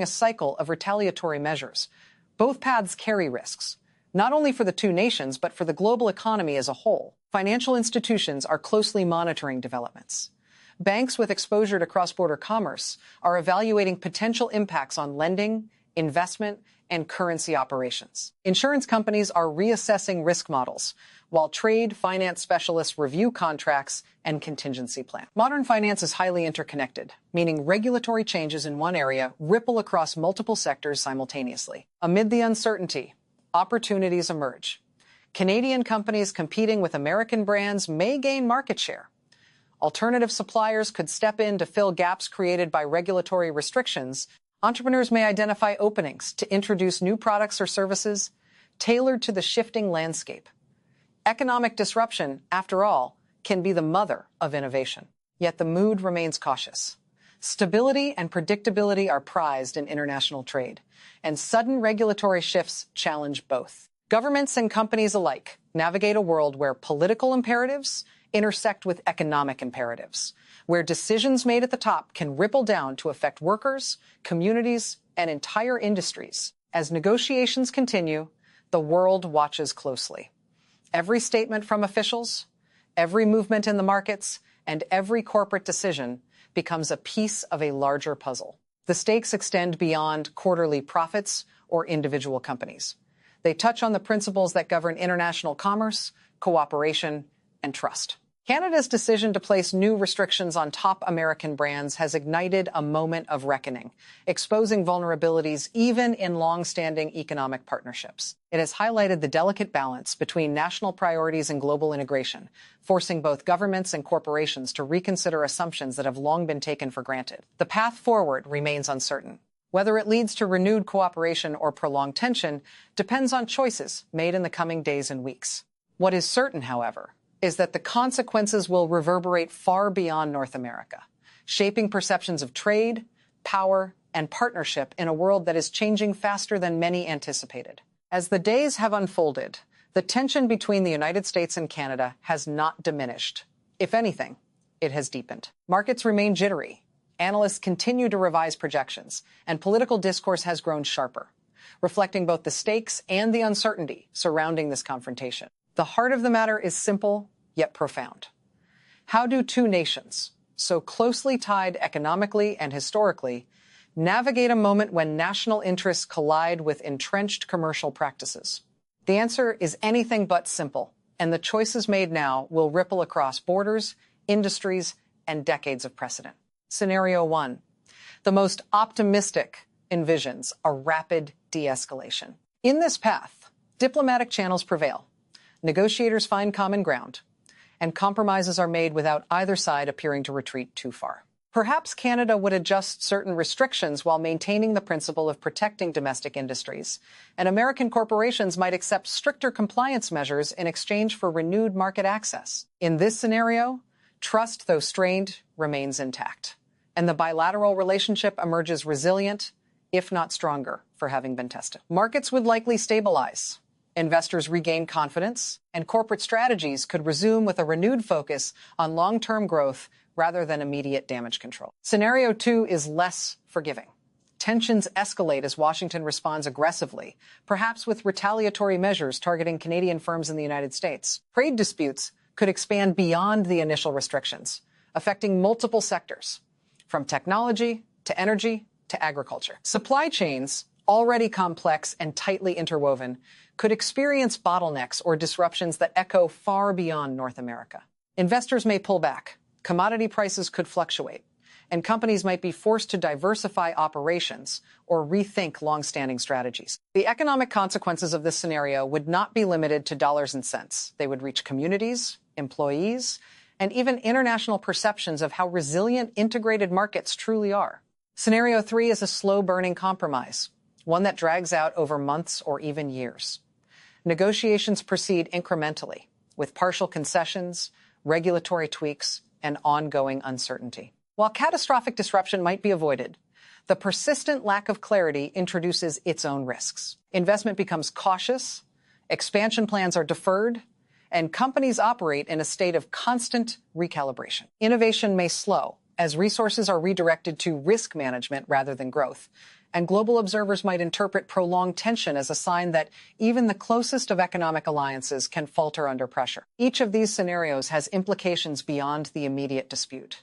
a cycle of retaliatory measures. Both paths carry risks, not only for the two nations, but for the global economy as a whole. Financial institutions are closely monitoring developments. Banks with exposure to cross-border commerce are evaluating potential impacts on lending, investment, and currency operations. Insurance companies are reassessing risk models, while trade finance specialists review contracts and contingency plans. Modern finance is highly interconnected, meaning regulatory changes in one area ripple across multiple sectors simultaneously. Amid the uncertainty, opportunities emerge. Canadian companies competing with American brands may gain market share. Alternative suppliers could step in to fill gaps created by regulatory restrictions. Entrepreneurs may identify openings to introduce new products or services tailored to the shifting landscape. Economic disruption, after all, can be the mother of innovation. Yet the mood remains cautious. Stability and predictability are prized in international trade, and sudden regulatory shifts challenge both. Governments and companies alike navigate a world where political imperatives intersect with economic imperatives, where decisions made at the top can ripple down to affect workers, communities, and entire industries. As negotiations continue, the world watches closely. Every statement from officials, every movement in the markets, and every corporate decision becomes a piece of a larger puzzle. The stakes extend beyond quarterly profits or individual companies. They touch on the principles that govern international commerce, cooperation, and trust. Canada's decision to place new restrictions on top American brands has ignited a moment of reckoning, exposing vulnerabilities even in long-standing economic partnerships. It has highlighted the delicate balance between national priorities and global integration, forcing both governments and corporations to reconsider assumptions that have long been taken for granted. The path forward remains uncertain. Whether it leads to renewed cooperation or prolonged tension depends on choices made in the coming days and weeks. What is certain, however, is that the consequences will reverberate far beyond North America, shaping perceptions of trade, power, and partnership in a world that is changing faster than many anticipated. As the days have unfolded, the tension between the United States and Canada has not diminished. If anything, it has deepened. Markets remain jittery. Analysts continue to revise projections, and political discourse has grown sharper, reflecting both the stakes and the uncertainty surrounding this confrontation. The heart of the matter is simple, yet profound. How do two nations, so closely tied economically and historically, navigate a moment when national interests collide with entrenched commercial practices? The answer is anything but simple, and the choices made now will ripple across borders, industries, and decades of precedent. Scenario 1. The most optimistic envisions a rapid de-escalation. In this path, diplomatic channels prevail. Negotiators find common ground, and compromises are made without either side appearing to retreat too far. Perhaps Canada would adjust certain restrictions while maintaining the principle of protecting domestic industries, and American corporations might accept stricter compliance measures in exchange for renewed market access. In this scenario, trust, though strained, remains intact, and the bilateral relationship emerges resilient, if not stronger, for having been tested. Markets would likely stabilize. Investors regain confidence, and corporate strategies could resume with a renewed focus on long-term growth rather than immediate damage control. Scenario 2 is less forgiving. Tensions escalate as Washington responds aggressively, perhaps with retaliatory measures targeting Canadian firms in the United States. Trade disputes could expand beyond the initial restrictions, affecting multiple sectors, from technology to energy to agriculture. Supply chains, already complex and tightly interwoven, could experience bottlenecks or disruptions that echo far beyond North America. Investors may pull back, commodity prices could fluctuate, and companies might be forced to diversify operations or rethink long-standing strategies. The economic consequences of this scenario would not be limited to dollars and cents. They would reach communities, employees, and even international perceptions of how resilient integrated markets truly are. Scenario 3 is a slow-burning compromise, one that drags out over months or even years. Negotiations proceed incrementally, with partial concessions, regulatory tweaks, and ongoing uncertainty. While catastrophic disruption might be avoided, the persistent lack of clarity introduces its own risks. Investment becomes cautious, expansion plans are deferred, and companies operate in a state of constant recalibration. Innovation may slow, as resources are redirected to risk management rather than growth, and global observers might interpret prolonged tension as a sign that even the closest of economic alliances can falter under pressure. Each of these scenarios has implications beyond the immediate dispute.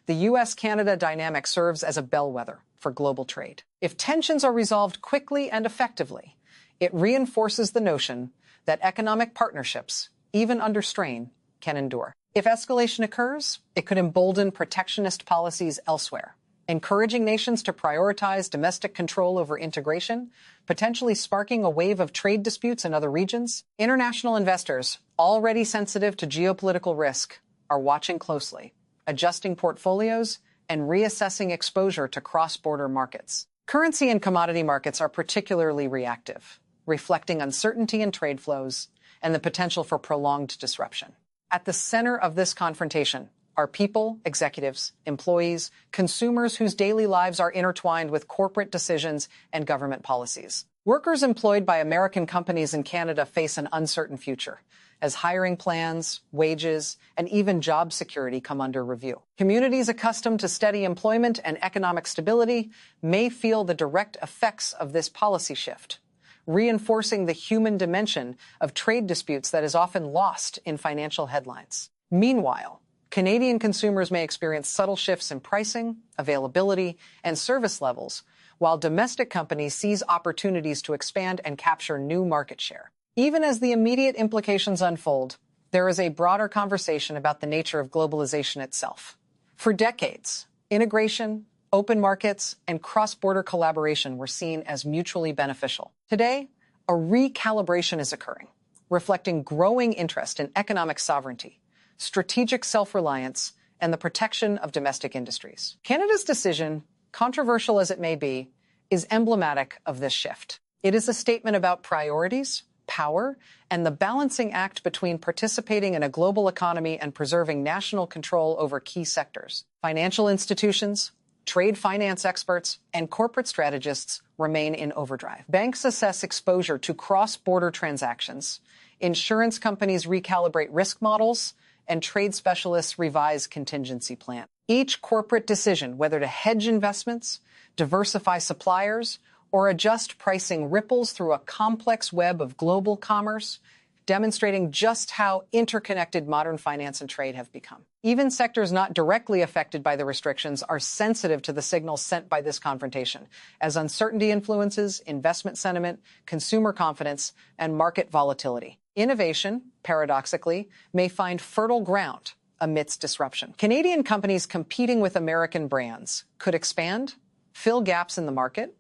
The U.S. Canada dynamic serves as a bellwether for global trade. If tensions are resolved quickly and effectively, it reinforces the notion that economic partnerships, even under strain, can endure. If escalation occurs, it could embolden protectionist policies elsewhere, encouraging nations to prioritize domestic control over integration, potentially sparking a wave of trade disputes in other regions. International investors, already sensitive to geopolitical risk, are watching closely, adjusting portfolios and reassessing exposure to cross-border markets. Currency and commodity markets are particularly reactive, reflecting uncertainty in trade flows and the potential for prolonged disruption. At the center of this confrontation are people, executives, employees, consumers whose daily lives are intertwined with corporate decisions and government policies. Workers employed by American companies in Canada face an uncertain future as hiring plans, wages, and even job security come under review. Communities accustomed to steady employment and economic stability may feel the direct effects of this policy shift, reinforcing the human dimension of trade disputes that is often lost in financial headlines. Meanwhile, Canadian consumers may experience subtle shifts in pricing, availability, and service levels, while domestic companies seize opportunities to expand and capture new market share. Even as the immediate implications unfold, there is a broader conversation about the nature of globalization itself. For decades, integration, open markets, and cross-border collaboration were seen as mutually beneficial. Today, a recalibration is occurring, reflecting growing interest in economic sovereignty, strategic self-reliance, and the protection of domestic industries. Canada's decision, controversial as it may be, is emblematic of this shift. It is a statement about priorities, power, and the balancing act between participating in a global economy and preserving national control over key sectors. Financial institutions, trade finance experts, and corporate strategists remain in overdrive. Banks assess exposure to cross-border transactions, insurance companies recalibrate risk models, and trade specialists revise contingency plans. Each corporate decision, whether to hedge investments, diversify suppliers, or adjust pricing, ripples through a complex web of global commerce, demonstrating just how interconnected modern finance and trade have become. Even sectors not directly affected by the restrictions are sensitive to the signals sent by this confrontation, as uncertainty influences investment sentiment, consumer confidence, and market volatility. Innovation, paradoxically, may find fertile ground amidst disruption. Canadian companies competing with American brands could expand, fill gaps in the market,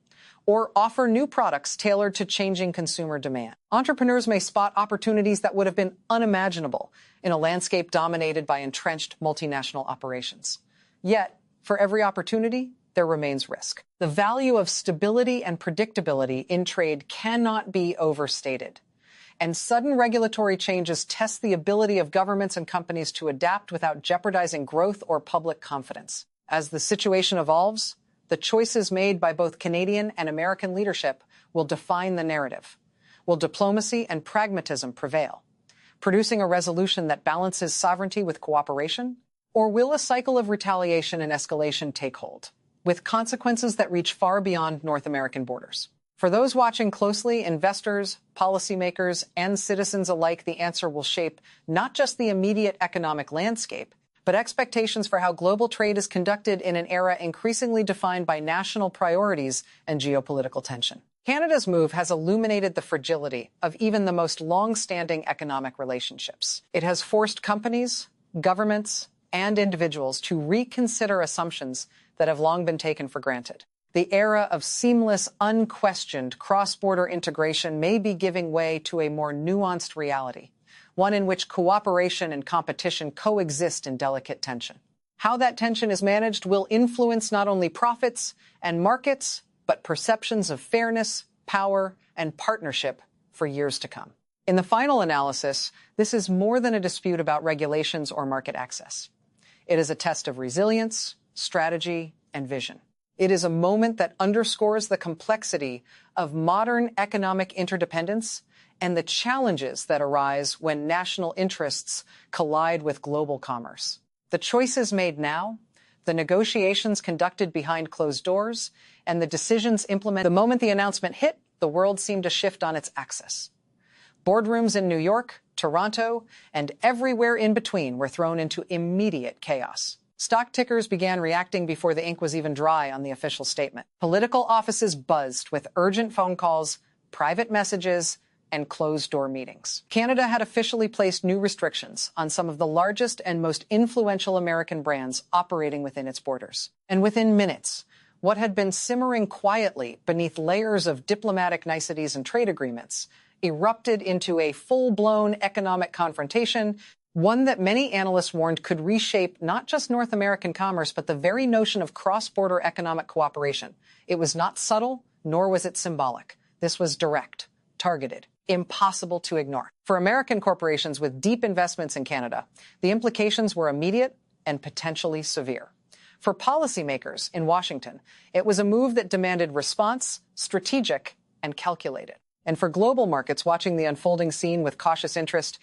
or offer new products tailored to changing consumer demand. Entrepreneurs may spot opportunities that would have been unimaginable in a landscape dominated by entrenched multinational operations. Yet, for every opportunity, there remains risk. The value of stability and predictability in trade cannot be overstated, and sudden regulatory changes test the ability of governments and companies to adapt without jeopardizing growth or public confidence. As the situation evolves, the choices made by both Canadian and American leadership will define the narrative. Will diplomacy and pragmatism prevail, producing a resolution that balances sovereignty with cooperation? Or will a cycle of retaliation and escalation take hold, with consequences that reach far beyond North American borders? For those watching closely, investors, policymakers, and citizens alike, the answer will shape not just the immediate economic landscape, but expectations for how global trade is conducted in an era increasingly defined by national priorities and geopolitical tension. Canada's move has illuminated the fragility of even the most long-standing economic relationships. It has forced companies, governments, and individuals to reconsider assumptions that have long been taken for granted. The era of seamless, unquestioned cross-border integration may be giving way to a more nuanced reality, one in which cooperation and competition coexist in delicate tension. How that tension is managed will influence not only profits and markets, but perceptions of fairness, power, and partnership for years to come. In the final analysis, this is more than a dispute about regulations or market access. It is a test of resilience, strategy, and vision. It is a moment that underscores the complexity of modern economic interdependence and the challenges that arise when national interests collide with global commerce. The choices made now, the negotiations conducted behind closed doors, and the decisions implemented. The moment the announcement hit, the world seemed to shift on its axis. Boardrooms in New York, Toronto, and everywhere in between were thrown into immediate chaos. Stock tickers began reacting before the ink was even dry on the official statement. Political offices buzzed with urgent phone calls, private messages, and closed-door meetings. Canada had officially placed new restrictions on some of the largest and most influential American brands operating within its borders. And within minutes, what had been simmering quietly beneath layers of diplomatic niceties and trade agreements erupted into a full-blown economic confrontation, one that many analysts warned could reshape not just North American commerce, but the very notion of cross-border economic cooperation. It was not subtle, nor was it symbolic. This was direct, targeted, impossible to ignore. For American corporations with deep investments in Canada, the implications were immediate and potentially severe. For policymakers in Washington, it was a move that demanded response, strategic, and calculated. And for global markets watching the unfolding scene with cautious interest,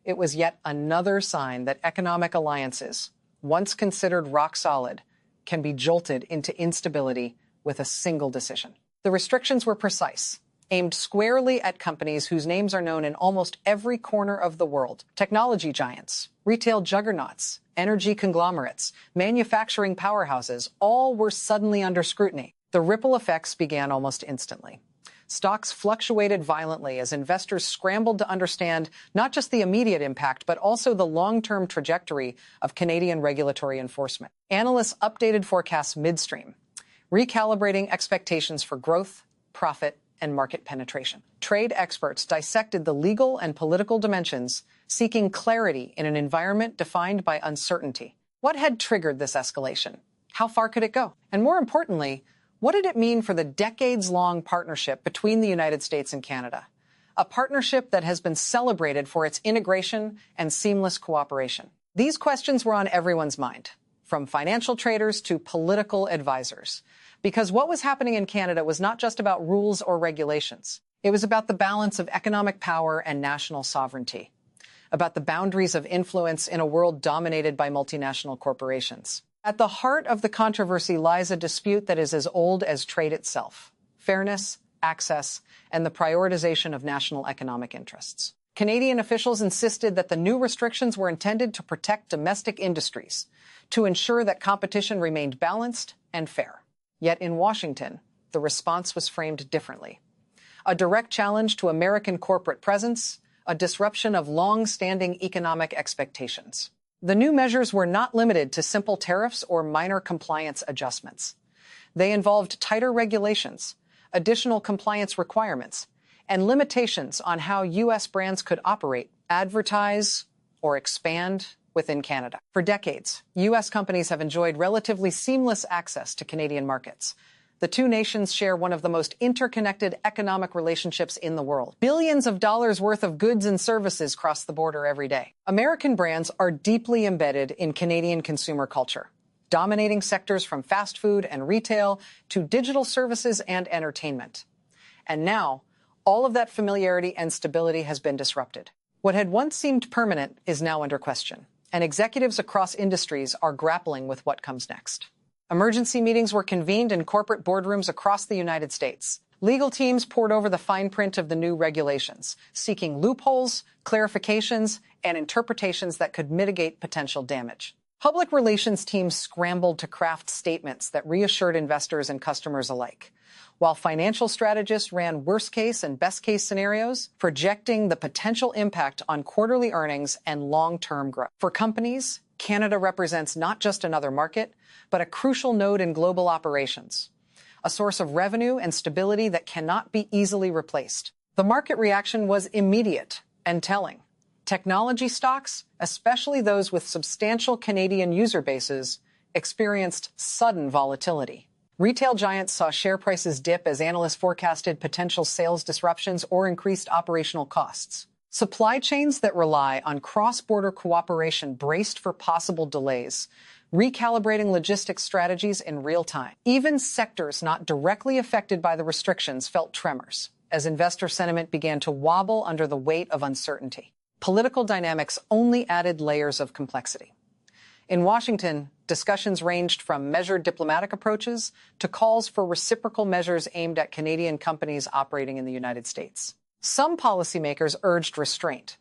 it was yet another sign that economic alliances, once considered rock solid, can be jolted into instability with a single decision. The restrictions were precise, aimed squarely at companies whose names are known in almost every corner of the world. Technology giants, retail juggernauts, energy conglomerates, manufacturing powerhouses, all were suddenly under scrutiny. The ripple effects began almost instantly. Stocks fluctuated violently as investors scrambled to understand not just the immediate impact, but also the long-term trajectory of Canadian regulatory enforcement. Analysts updated forecasts midstream, recalibrating expectations for growth, profit, and market penetration. Trade experts dissected the legal and political dimensions, seeking clarity in an environment defined by uncertainty. What had triggered this escalation? How far could it go? And more importantly, what did it mean for the decades-long partnership between the United States and Canada? A partnership that has been celebrated for its integration and seamless cooperation. These questions were on everyone's mind, from financial traders to political advisors. Because what was happening in Canada was not just about rules or regulations. It was about the balance of economic power and national sovereignty, about the boundaries of influence in a world dominated by multinational corporations. At the heart of the controversy lies a dispute that is as old as trade itself: fairness, access, and the prioritization of national economic interests. Canadian officials insisted that the new restrictions were intended to protect domestic industries, to ensure that competition remained balanced and fair. Yet in Washington, the response was framed differently. A direct challenge to American corporate presence, a disruption of long-standing economic expectations. The new measures were not limited to simple tariffs or minor compliance adjustments. They involved tighter regulations, additional compliance requirements, and limitations on how U.S. brands could operate, advertise, or expand within Canada. For decades, U.S. companies have enjoyed relatively seamless access to Canadian markets. The two nations share one of the most interconnected economic relationships in the world. Billions of dollars worth of goods and services cross the border every day. American brands are deeply embedded in Canadian consumer culture, dominating sectors from fast food and retail to digital services and entertainment. And now, all of that familiarity and stability has been disrupted. What had once seemed permanent is now under question, and executives across industries are grappling with what comes next. Emergency meetings were convened in corporate boardrooms across the United States. Legal teams pored over the fine print of the new regulations, seeking loopholes, clarifications, and interpretations that could mitigate potential damage. Public relations teams scrambled to craft statements that reassured investors and customers alike, while financial strategists ran worst-case and best-case scenarios, projecting the potential impact on quarterly earnings and long-term growth. For companies, Canada represents not just another market, but a crucial node in global operations, a source of revenue and stability that cannot be easily replaced. The market reaction was immediate and telling. Technology stocks, especially those with substantial Canadian user bases, experienced sudden volatility. Retail giants saw share prices dip as analysts forecasted potential sales disruptions or increased operational costs. Supply chains that rely on cross-border cooperation braced for possible delays, recalibrating logistics strategies in real time. Even sectors not directly affected by the restrictions felt tremors as investor sentiment began to wobble under the weight of uncertainty. Political dynamics only added layers of complexity. In Washington, discussions ranged from measured diplomatic approaches to calls for reciprocal measures aimed at Canadian companies operating in the United States. Some policymakers urged restraint,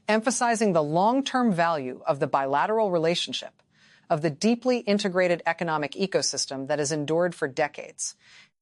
emphasizing the long-term value of the bilateral relationship, of the deeply integrated economic ecosystem that has endured for decades.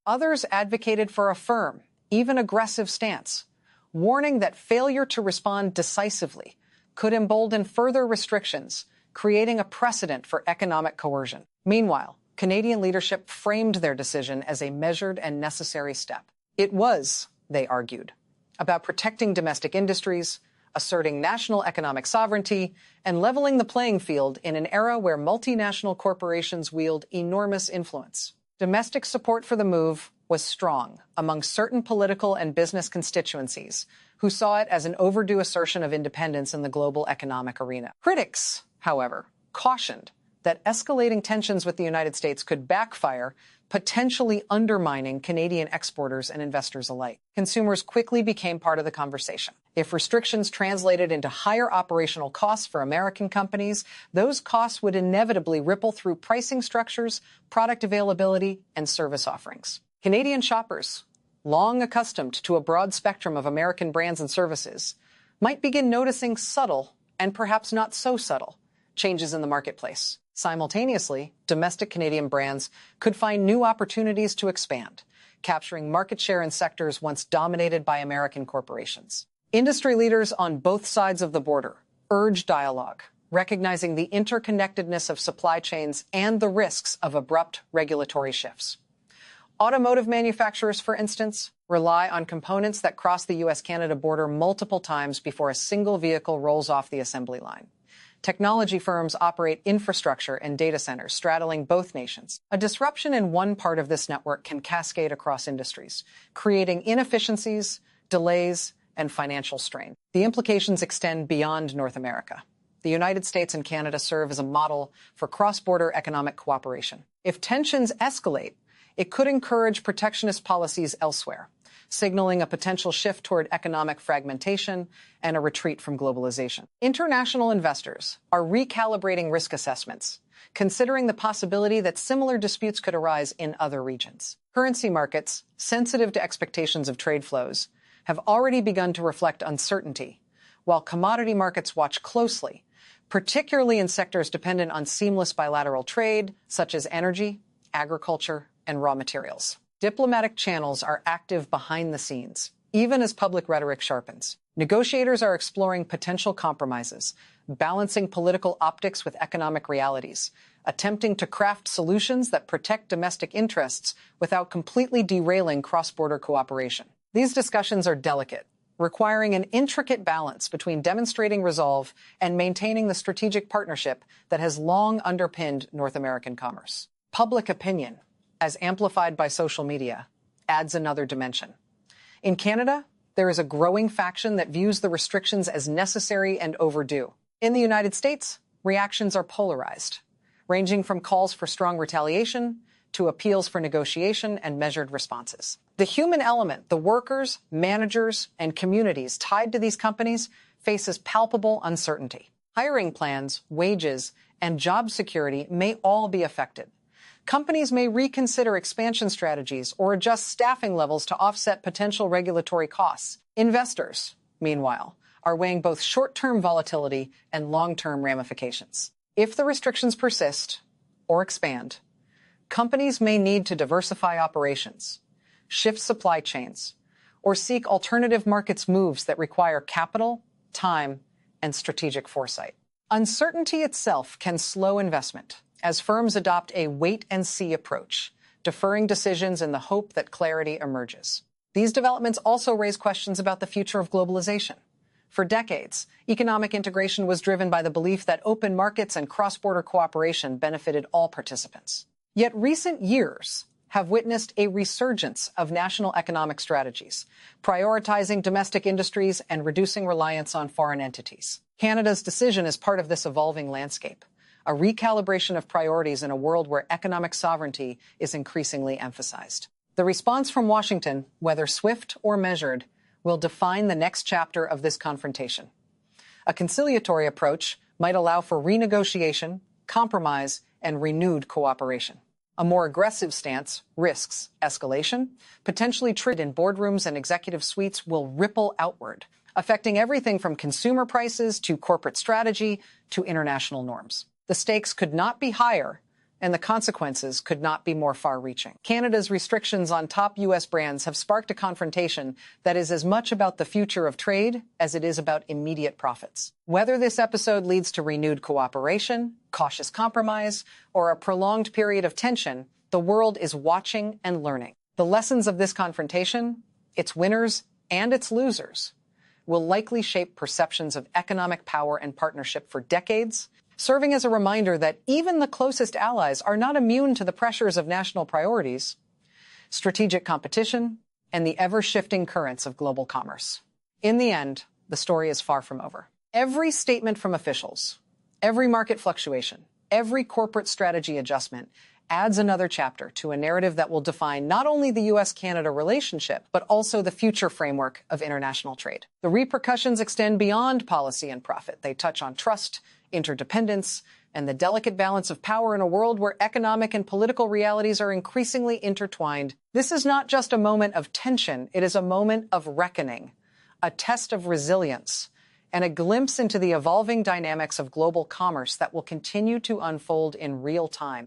Others advocated for a firm, even aggressive stance, warning that failure to respond decisively could embolden further restrictions, creating a precedent for economic coercion. Meanwhile, Canadian leadership framed their decision as a measured and necessary step. It was, they argued, about protecting domestic industries, asserting national economic sovereignty, and leveling the playing field in an era where multinational corporations wield enormous influence. Domestic support for the move was strong among certain political and business constituencies who saw it as an overdue assertion of independence in the global economic arena. Critics, however, cautioned that escalating tensions with the United States could backfire, potentially undermining Canadian exporters and investors alike. Consumers quickly became part of the conversation. If restrictions translated into higher operational costs for American companies, those costs would inevitably ripple through pricing structures, product availability, and service offerings. Canadian shoppers, long accustomed to a broad spectrum of American brands and services, might begin noticing subtle, and perhaps not so subtle, changes in the marketplace. Simultaneously, domestic Canadian brands could find new opportunities to expand, capturing market share in sectors once dominated by American corporations. Industry leaders on both sides of the border urge dialogue, recognizing the interconnectedness of supply chains and the risks of abrupt regulatory shifts. Automotive manufacturers, for instance, rely on components that cross the U.S. Canada border multiple times before a single vehicle rolls off the assembly line. Technology firms operate infrastructure and data centers straddling both nations. A disruption in one part of this network can cascade across industries, creating inefficiencies, delays, and financial strain. The implications extend beyond North America. The United States and Canada serve as a model for cross-border economic cooperation. If tensions escalate, it could encourage protectionist policies elsewhere, signaling a potential shift toward economic fragmentation and a retreat from globalization. International investors are recalibrating risk assessments, considering the possibility that similar disputes could arise in other regions. Currency markets, sensitive to expectations of trade flows, have already begun to reflect uncertainty, while commodity markets watch closely, particularly in sectors dependent on seamless bilateral trade, such as energy, agriculture, and raw materials. Diplomatic channels are active behind the scenes, even as public rhetoric sharpens. Negotiators are exploring potential compromises, balancing political optics with economic realities, attempting to craft solutions that protect domestic interests without completely derailing cross-border cooperation. These discussions are delicate, requiring an intricate balance between demonstrating resolve and maintaining the strategic partnership that has long underpinned North American commerce. Public opinion, as amplified by social media, adds another dimension. In Canada, there is a growing faction that views the restrictions as necessary and overdue. In the United States, reactions are polarized, ranging from calls for strong retaliation to appeals for negotiation and measured responses. The human element, the workers, managers, and communities tied to these companies, faces palpable uncertainty. Hiring plans, wages, and job security may all be affected. Companies may reconsider expansion strategies or adjust staffing levels to offset potential regulatory costs. Investors, meanwhile, are weighing both short-term volatility and long-term ramifications. If the restrictions persist or expand, companies may need to diversify operations, shift supply chains, or seek alternative markets moves that require capital, time, and strategic foresight. Uncertainty itself can slow investment, as firms adopt a wait-and-see approach, deferring decisions in the hope that clarity emerges. These developments also raise questions about the future of globalization. For decades, economic integration was driven by the belief that open markets and cross-border cooperation benefited all participants. Yet recent years have witnessed a resurgence of national economic strategies, prioritizing domestic industries and reducing reliance on foreign entities. Canada's decision is part of this evolving landscape, a recalibration of priorities in a world where economic sovereignty is increasingly emphasized. The response from Washington, whether swift or measured, will define the next chapter of this confrontation. A conciliatory approach might allow for renegotiation, compromise, and renewed cooperation. A more aggressive stance risks escalation. Potentially trade in boardrooms and executive suites will ripple outward, affecting everything from consumer prices to corporate strategy to international norms. The stakes could not be higher, and the consequences could not be more far-reaching. Canada's restrictions on top U.S. brands have sparked a confrontation that is as much about the future of trade as it is about immediate profits. Whether this episode leads to renewed cooperation, cautious compromise, or a prolonged period of tension, the world is watching and learning. The lessons of this confrontation, its winners and its losers, will likely shape perceptions of economic power and partnership for decades, serving as a reminder that even the closest allies are not immune to the pressures of national priorities, strategic competition, and the ever-shifting currents of global commerce. In the end, the story is far from over. Every statement from officials, every market fluctuation, every corporate strategy adjustment adds another chapter to a narrative that will define not only the U.S. Canada relationship, but also the future framework of international trade. The repercussions extend beyond policy and profit. They touch on trust, interdependence, and the delicate balance of power in a world where economic and political realities are increasingly intertwined. This is not just a moment of tension, it is a moment of reckoning, a test of resilience, and a glimpse into the evolving dynamics of global commerce that will continue to unfold in real time.